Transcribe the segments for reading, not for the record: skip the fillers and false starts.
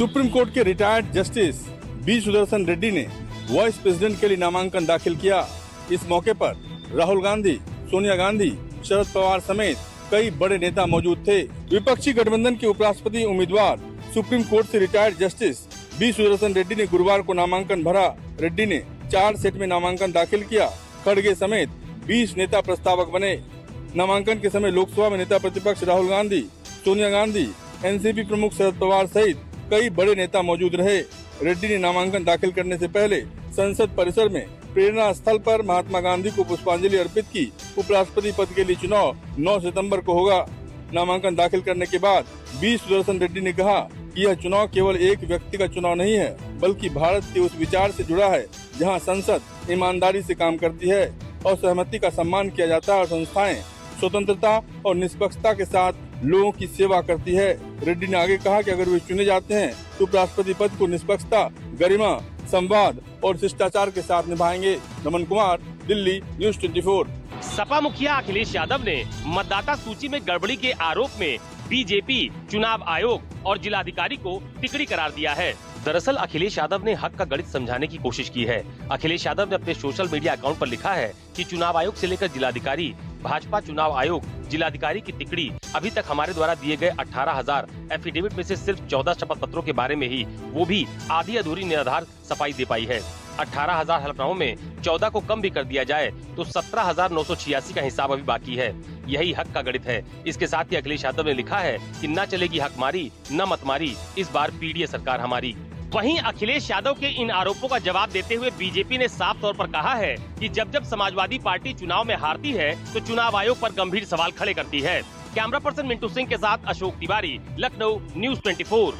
Supreme court के retired justice B Sudarshan Reddy ने vice president के लिए नामांकन दाखिल किया। इस मौके पर राहुल गांधी, सोनिया गांधी, शरद पवार समेत कई बड़े नेता मौजूद थे। विपक्षी गठबंधन के उपराष्ट्रपति उम्मीदवार सुप्रीम कोर्ट से retired justice B Sudarshan Reddy ने गुरुवार को नामांकन भरा। रेड्डी ने 4 सेट में नामांकन दाखिल किया। खड़गे समेत 20 नेता प्रस्तावक बने। नामांकन के समय लोकसभा में नेता प्रतिपक्ष राहुल गांधी, सोनिया गांधी, एनसीपी प्रमुख शरद पवार सहित कई बड़े नेता मौजूद रहे। रेड्डी ने नामांकन दाखिल करने से पहले संसद परिसर में प्रेरणा स्थल पर महात्मा गांधी को पुष्पांजलि अर्पित की। उपराष्ट्रपति पद के लिए चुनाव 9 सितंबर को होगा। नामांकन दाखिल करने के बाद बी सुदर्शन रेड्डी ने कहा कि यह चुनाव केवल एक व्यक्ति का चुनाव नहीं है, बल्कि भारत के उस विचार से जुड़ा है जहां संसद ईमानदारी से काम करती है और सहमति का सम्मान किया जाता है और संस्थाएं स्वतंत्रता और निष्पक्षता के साथ लोगों की सेवा करती है। रेड्डी ने आगे कहा कि अगर वे चुने जाते हैं तो उपराष्ट्रपति पद को निष्पक्षता, गरिमा, संवाद और शिष्टाचार के साथ निभाएंगे। नमन कुमार, दिल्ली, न्यूज़ 24। सपा मुखिया अखिलेश यादव ने मतदाता सूची में गड़बड़ी के आरोप में बीजेपी, चुनाव आयोग और जिलाधिकारी को टिकड़ी करार दिया है। दरअसल अखिलेश यादव ने हक का गणित समझाने की कोशिश की है। अखिलेश यादव ने अपने सोशल मीडिया अकाउंट पर लिखा है कि चुनाव आयोग से लेकर जिलाधिकारी, भाजपा चुनाव आयोग, जिलाधिकारी की टिकड़ी अभी तक हमारे द्वारा दिए गए 18,000 एफिडेविट में से सिर्फ 14 शपथ पत्रों के बारे में ही, वो भी आधी अधूरी निराधार सफाई दे पाई है। 18,000 हलफनामों में 14 को कम भी कर दिया जाए तो 17,986 का हिसाब अभी बाकी है। यही हक का गणित है। इसके साथ ही अखिलेश यादव ने लिखा है कि न चलेगी हकमारी, न मतमारी, इस बार पीडीए सरकार हमारी। वहीं अखिलेश यादव के इन आरोपों का जवाब देते हुए बीजेपी ने साफ तौर पर कहा है कि जब समाजवादी पार्टी चुनाव में हारती है तो चुनाव आयोग पर गंभीर सवाल खड़े करती है। कैमरा पर्सन मिंटू सिंह के साथ अशोक तिवारी, लखनऊ, न्यूज़ 24।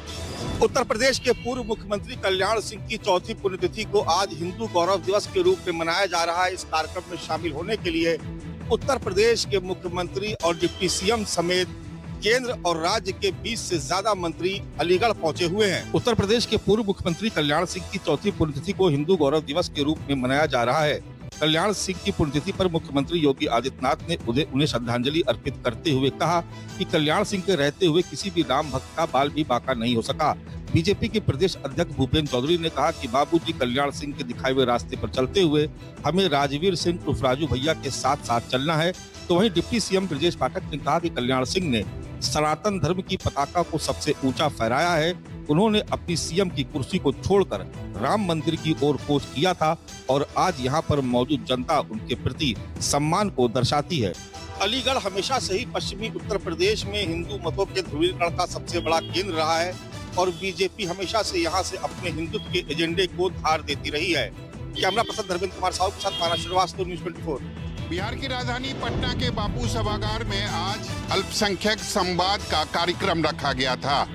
उत्तर प्रदेश के पूर्व मुख्यमंत्री कल्याण सिंह की चौथी पुण्यतिथि को आज हिंदू गौरव दिवस के रूप में मनाया जा रहा है। इस कार्यक्रम में शामिल होने के लिए उत्तर प्रदेश के मुख्यमंत्री और डिप्टी सीएम समेत केंद्र और राज्य के 20 से ज्यादा मंत्री अलीगढ़ पहुंचे हुए हैं। उत्तर प्रदेश के पूर्व मुख्यमंत्री कल्याण सिंह की चौथी पुण्यतिथि को हिंदू गौरव दिवस के रूप में मनाया जा रहा है। कल्याण सिंह की पुण्यतिथि पर मुख्यमंत्री योगी आदित्यनाथ ने उन्हें श्रद्धांजलि अर्पित करते हुए कहा कि कल्याण सिंह के रहते हुए किसी भी राम भक्त का बाल भी बांका नहीं हो सका। बीजेपी के प्रदेश अध्यक्ष भूपेंद्र चौधरी ने कहा कि बाबूजी कल्याण सिंह के दिखाए हुए रास्ते पर चलते हुए हमें राजवीर सिंह उर्फ राजू भैया के साथ साथ चलना है। तो वहीं डिप्टी सीएम ब्रजेश पाठक ने कहा कि कल्याण सिंह ने सनातन धर्म की पताका को सबसे ऊंचा फहराया है। उन्होंने अपनी सीएम की कुर्सी को छोड़कर राम मंदिर की ओर कूच किया था और आज यहाँ पर मौजूद जनता उनके प्रति सम्मान को दर्शाती है। अलीगढ़ हमेशा से ही पश्चिमी उत्तर प्रदेश में हिंदू मतों के ध्रुवीकरण का सबसे बड़ा केंद्र रहा है और बीजेपी हमेशा से यहाँ से अपने हिंदुत्व के एजेंडे को धार देती रही है। कैमरा पर्सन धर्मेंद्र कुमार साहू के साथ माना श्रीवास्तव, न्यूज़ 24। बिहार की राजधानी पटना के बापू सभागार में आज अल्पसंख्यक संवाद का कार्यक्रम रखा गया था।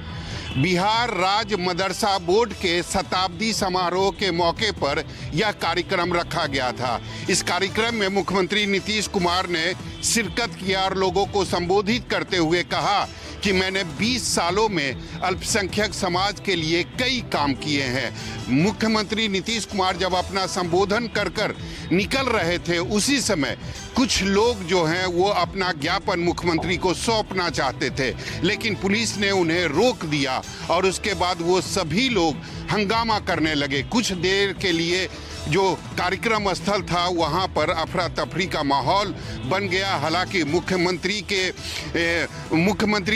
बिहार राज्य मदरसा बोर्ड के शताब्दी समारोह के मौके पर यह कार्यक्रम रखा गया था। इस कार्यक्रम में मुख्यमंत्री नीतीश कुमार ने शिरकत किया और लोगों को संबोधित करते हुए कहा कि मैंने 20 सालों में अल्पसंख्यक समाज के लिए कई काम किए हैं। मुख्यमंत्री नीतीश कुमार जब अपना संबोधन कर निकल रहे थे, उसी समय कुछ लोग जो हैं वो अपना ज्ञापन मुख्यमंत्री को सौंपना चाहते थे, लेकिन पुलिस ने उन्हें रोक दिया और उसके बाद वो सभी लोग हंगामा करने लगे। कुछ देर के लिए जो कार्यक्रम स्थल था वहां पर अफरा तफरी का माहौल बन गया। हालांकि मुख्यमंत्री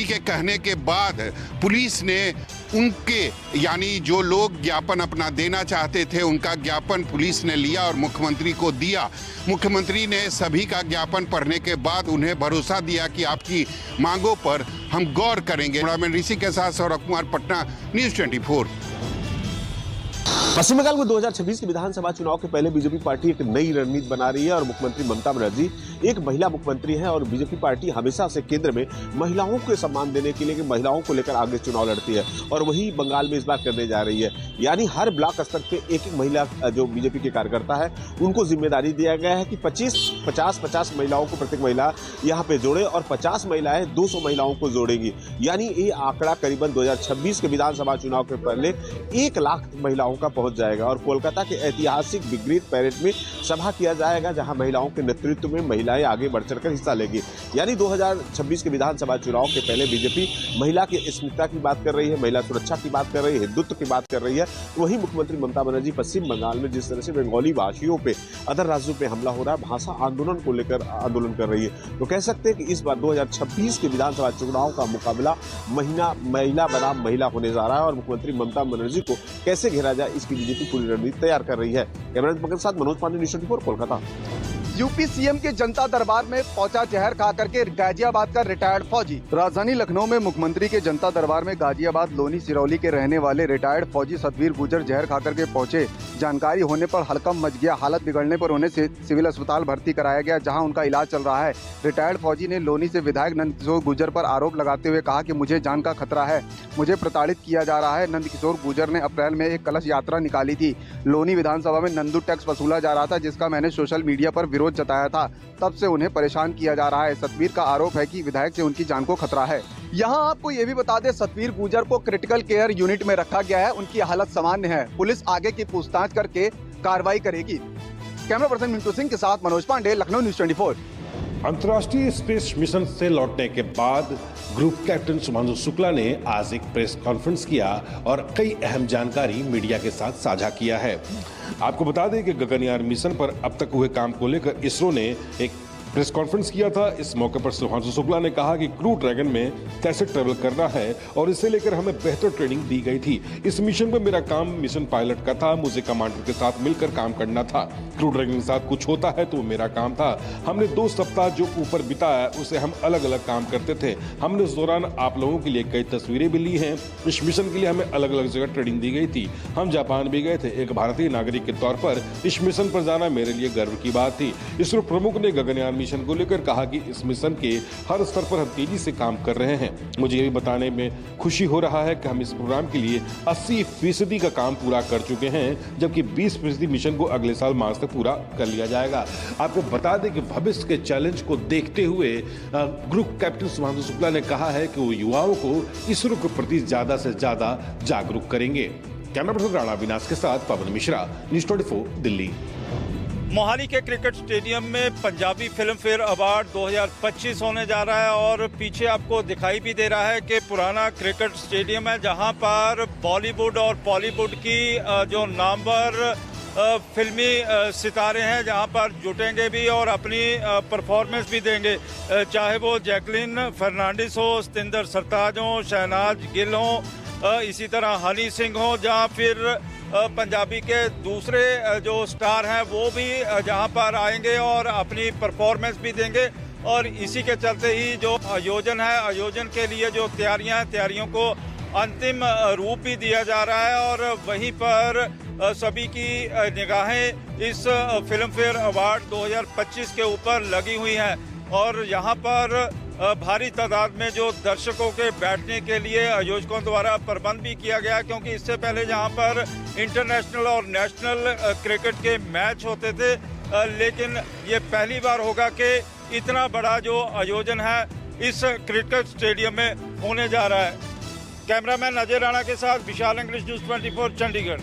के कहने के बाद पुलिस ने उनके यानी जो लोग ज्ञापन अपना देना चाहते थे उनका ज्ञापन पुलिस ने लिया और मुख्यमंत्री को दिया। मुख्यमंत्री ने सभी का ज्ञापन पढ़ने के बाद उन्हें भरोसा दिया कि आपकी मांगों पर हम गौर करेंगे। कैमरामैन ऋषि के साथ सौरभ कुमार, पटना, न्यूज़ 24। पश्चिम बंगाल में 2026 के विधानसभा चुनाव के पहले बीजेपी पार्टी एक नई रणनीति बना रही है और मुख्यमंत्री ममता बनर्जी एक महिला मुख्यमंत्री हैं और बीजेपी पार्टी हमेशा से केंद्र में महिलाओं को सम्मान देने के लिए महिलाओं को लेकर आगे चुनाव लड़ती है और वही बंगाल में इस बार करने जा रही है। यानी हर ब्लॉक स्तर पे एक महिला जो बीजेपी के कार्यकर्ता है उनको जिम्मेदारी दिया गया है कि 50 महिलाओं को प्रत्येक महिला यहाँ पे जोड़े और 50 महिलाएं 200 महिलाओं को जोड़ेगी। यानी ये आंकड़ा करीबन 2026 के विधानसभा चुनाव के पहले 1 लाख महिलाओं का पहुंच जाएगा और कोलकाता के ऐतिहासिक ब्रिगेड पैरेड में सभा किया जाएगा, जहां महिलाओं के नेतृत्व में महिलाएं आगे बढ़ चढ़कर हिस्सा लेंगी। यानी 2026 के विधानसभा चुनाव के पहले बीजेपी महिला की अस्मिता की बात कर रही है, महिला सुरक्षा की बात कर रही है, हिंदुत्व की बात कर रही है। वहीं मुख्यमंत्री ममता बनर्जी पश्चिम बंगाल में जिस तरह से बंगाली भाषियों पे अदर राज्यों पे हमला हो रहा है, भाषा आंदोलन को लेकर आंदोलन कर रही है, तो कह सकते हैं कि इस बार 2026 के विधानसभा चुनाव का मुकाबला महिला बनाम महिला होने जा रहा है और मुख्यमंत्री ममता बनर्जी को कैसे घेरा जाए इसकी बीजेपी पूरी रणनीति तैयार कर रही है। कैमरा के साथ Manoj Pandey, news 24 Kolkata. UP CM के जनता दरबार में पहुंचा जहर खा करके गाजियाबाद का रिटायर्ड फौजी। राजधानी लखनऊ में मुख्यमंत्री के जनता दरबार में गाजियाबाद लोनी सिरौली के रहने वाले रिटायर्ड फौजी सतवीर गुर्जर जहर खा करके पहुंचे। जानकारी होने पर हड़कंप मच गया। हालत बिगड़ने पर उन्हें सिविल अस्पताल भर्ती कराया गया, जहां उनका इलाज चल रहा है। रिटायर्ड फौजी ने लोनी से विधायक नंदकिशोर गुर्जर पर आरोप लगाते हुए कहा कि मुझे जान का खतरा है, मुझे प्रताड़ित किया जा रहा है। नंदकिशोर गुर्जर ने अप्रैल में एक कलश यात्रा निकाली थी। लोनी विधानसभा में नंदू टैक्स वसूला जा रहा था, जिसका मैंने सोशल मीडिया पर विरोध जताया था। तब से उन्हें परेशान किया जा रहा है। सतवीर का आरोप है कि विधायक से उनकी जान को खतरा है। यहाँ आपको ये भी बता दें, सतवीर गुर्जर को क्रिटिकल केयर यूनिट में रखा गया है। उनकी हालत सामान्य है। पुलिस आगे की पूछताछ करके कार्रवाई करेगी। कैमरा पर्सन मिंटू सिंह के साथ मनोज पांडे, लखनऊ न्यूज़ 24। अंतर्राष्ट्रीय स्पेस मिशन से लौटने के बाद ग्रुप कैप्टन सुमांशु शुक्ला ने आज एक प्रेस कॉन्फ्रेंस किया और कई अहम जानकारी मीडिया के साथ साझा किया है। आपको बता दें कि गगनयान मिशन पर अब तक हुए काम को लेकर इसरो ने एक प्रेस कॉन्फ्रेंस किया था। इस मौके पर सुमांशु शुक्ला ने कहा कि क्रू ड्रैगन में कैसे ट्रेवल करना है और इसे लेकर हमें बेहतर ट्रेनिंग दी गई थी। इस मिशन पर मेरा काम मिशन पायलट का था, मुझे कमांडर के साथ मिलकर काम करना था। क्रू ड्रैगन के साथ कुछ होता है तो वो मेरा काम था। हमने 2 सप्ताह जो ऊपर बिताया उसे हम अलग अलग काम करते थे। हमने उस दौरान आप लोगों के लिए कई तस्वीरें भी ली हैं। इस मिशन के लिए हमें अलग अलग जगह ट्रेनिंग दी गई थी। हम जापान भी गए थे। एक भारतीय नागरिक के तौर पर इस मिशन पर जाना मेरे लिए गर्व की बात थी। इसरो प्रमुख ने गगनयान मिशन को लेकर कहा कि इस मिशन के हर स्तर पर हम तेजी से काम कर रहे हैं। मुझे ये भी बताने में खुशी हो रहा है कि हम इस प्रोग्राम के लिए 80% का काम पूरा कर चुके हैं, जबकि 20% मिशन को अगले साल मार्च तक पूरा कर लिया जाएगा। आपको बता दें कि भविष्य के चैलेंज को देखते हुए ग्रुप कैप्टन सुमांशु शुक्ला ने कहा है कि वो युवाओं को इसरो के प्रति ज्यादा से ज्यादा जागरूक करेंगे। कैमरा पर्सन राणा विनाश के साथ पवन मिश्रा, न्यूज़ 24 दिल्ली। मोहाली के क्रिकेट स्टेडियम में पंजाबी फिल्म फेयर अवार्ड 2025 होने जा रहा है और पीछे आपको दिखाई भी दे रहा है कि पुराना क्रिकेट स्टेडियम है, जहां पर बॉलीवुड और बॉलीवुड की जो नामवर फिल्मी सितारे हैं जहां पर जुटेंगे भी और अपनी परफॉर्मेंस भी देंगे, चाहे वो जैकलिन फर्नांडिस हो, सतिंदर सरताज हो, शहनाज गिल हो, इसी तरह हनी सिंह हो, जहां फिर पंजाबी के दूसरे जो स्टार हैं वो भी जहां पर आएंगे और अपनी परफॉर्मेंस भी देंगे। और इसी के चलते ही जो आयोजन है, आयोजन के लिए जो तैयारियां हैं, तैयारियों को अंतिम रूप भी दिया जा रहा है और वहीं पर सभी की निगाहें इस फिल्म फेयर अवार्ड 2025 के ऊपर लगी हुई हैं और यहाँ पर भारी तादाद में जो दर्शकों के बैठने के लिए आयोजकों द्वारा प्रबंध भी किया गया, क्योंकि इससे पहले यहाँ पर इंटरनेशनल और नेशनल क्रिकेट के मैच होते थे, लेकिन ये पहली बार होगा कि इतना बड़ा जो आयोजन है इस क्रिकेट स्टेडियम में होने जा रहा है। कैमरामैन अजय राणा के साथ विशाल इंग्लिश, न्यूज़ 24 चंडीगढ़।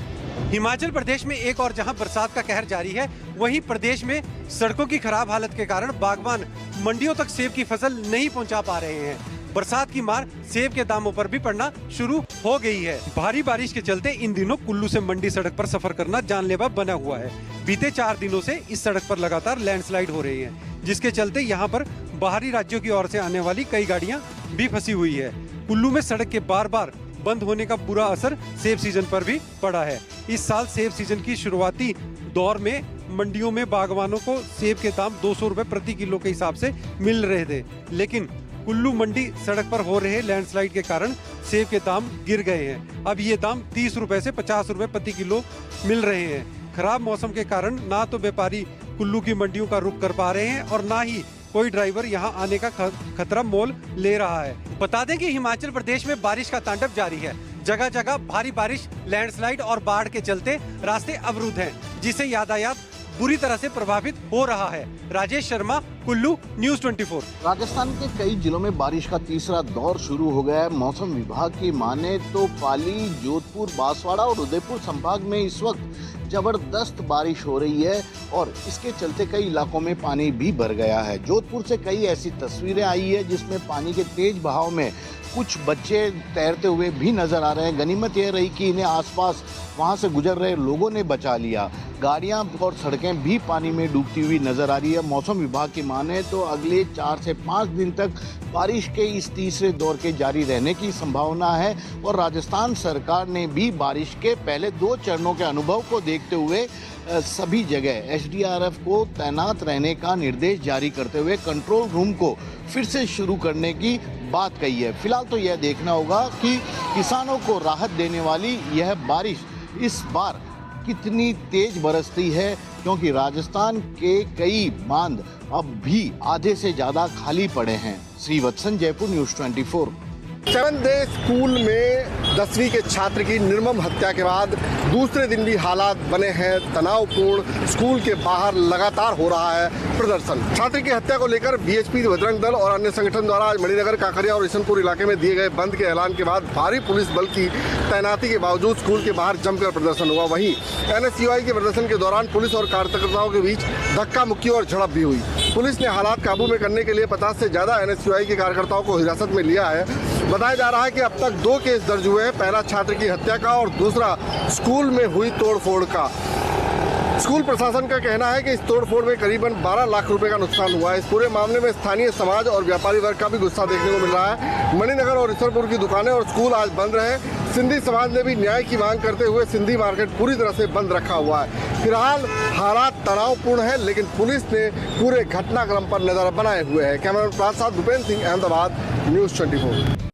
हिमाचल प्रदेश में एक और जहां बरसात का कहर जारी है, वहीं प्रदेश में सड़कों की खराब हालत के कारण बागवान मंडियों तक सेब की फसल नहीं पहुंचा पा रहे हैं। बरसात की मार सेब के दामों पर भी पड़ना शुरू हो गई है। भारी बारिश के चलते इन दिनों कुल्लू से मंडी सड़क पर सफर करना जानलेवा बना हुआ है। बीते 4 दिनों से इस सड़क पर लगातार लैंडस्लाइड हो रही है, जिसके चलते यहाँ पर बाहरी राज्यों की ओर से आने वाली कई गाड़ियाँ भी फंसी हुई है। कुल्लू में सड़क के बार बार बंद होने का बुरा असर सेब सीजन पर भी पड़ा है। इस साल सेब सीजन की शुरुआती दौर में मंडियों में बागवानों को सेब के दाम 200 रुपए प्रति किलो के हिसाब से मिल रहे थे, लेकिन कुल्लू मंडी सड़क पर हो रहे लैंडस्लाइड के कारण सेब के दाम गिर गए हैं। अब ये दाम 30 रुपए से 50 रुपए प्रति किलो मिल रहे हैं। खराब मौसम के कारण ना तो व्यापारी कुल्लू की मंडियों का रुख कर पा रहे हैं और ना ही कोई ड्राइवर यहां आने का खतरा मोल ले रहा है। बता दें कि हिमाचल प्रदेश में बारिश का तांडव जारी है। जगह जगह भारी बारिश, लैंडस्लाइड और बाढ़ के चलते रास्ते अवरुद्ध हैं, जिससे यातायात बुरी तरह से प्रभावित हो रहा है। राजेश शर्मा, कुल्लू, न्यूज 24। राजस्थान के कई जिलों में बारिश का तीसरा दौर शुरू हो गया है। मौसम विभाग की माने तो पाली, जोधपुर, बांसवाड़ा और उदयपुर संभाग में इस वक्त जबरदस्त बारिश हो रही है और इसके चलते कई इलाकों में पानी भी भर गया है। जोधपुर से कई ऐसी तस्वीरें आई है जिसमें पानी के तेज बहाव में कुछ बच्चे तैरते हुए भी नजर आ रहे हैं। गनीमत यह रही कि इन्हें आसपास वहां से गुजर रहे लोगों ने बचा लिया। गाड़ियां और सड़कें भी पानी में डूबती हुई नजर आ रही है। मौसम विभाग की माने तो अगले 4 से 5 दिन तक बारिश के इस तीसरे दौर के जारी रहने की संभावना है और राजस्थान सरकार ने भी बारिश के पहले 2 चरणों के अनुभव को देखते हुए सभी जगह एसडीआरएफ को तैनात रहने का निर्देश जारी करते हुए कंट्रोल रूम को फिर से शुरू करने की बात कही है। फिलहाल तो यह देखना होगा कि किसानों को राहत देने वाली यह बारिश इस बार कितनी तेज बरसती है, क्योंकि राजस्थान के कई बांध अब भी आधे से ज्यादा खाली पड़े हैं। Srivatsan, Jaipur, news 24। 7th day school में 10वीं के छात्र की निर्मम हत्या के बाद दूसरे दिन भी हालात बने हैं तनावपूर्ण। स्कूल के बाहर लगातार हो रहा है प्रदर्शन। छात्र की हत्या को लेकर बीएचपी, बजरंग दल और अन्य संगठन द्वारा आज मणिनगर, काकरिया और ईशनपुर इलाके में दिए गए बंद के ऐलान के बाद भारी पुलिस बल की तैनाती के बावजूद स्कूल के बाहर जमकर प्रदर्शन हुआ। वहीं एनएसयूआई के प्रदर्शन के दौरान पुलिस और कार्यकर्ताओं के बीच धक्का मुक्की और झड़प भी हुई। पुलिस ने हालात काबू में करने के लिए 50 से ज्यादा एनएसयूआई के कार्यकर्ताओं को हिरासत में लिया है। बताया जा रहा है कि अब तक 2 केस दर्ज हुए हैं, पहला छात्र की हत्या का और दूसरा स्कूल में हुई तोड़फोड़ का। स्कूल प्रशासन का कहना है कि इस तोड़फोड़ में करीबन 12 लाख रुपए का नुकसान हुआ है। इस पूरे मामले में स्थानीय समाज और व्यापारी वर्ग का भी गुस्सा देखने को मिल रहा है। मणिनगर और ईश्वरपुर की दुकानें और स्कूल आज बंद रहे। सिंधी समाज ने भी न्याय की मांग करते हुए सिंधी मार्केट पूरी तरह से बंद रखा हुआ है। फिलहाल हालात तनावपूर्ण है, लेकिन पुलिस ने पूरे घटनाक्रम पर नजर बनाए हुए है। कैमरामैन प्रात साथ भूपेंद्र सिंह, अहमदाबाद, न्यूज 24।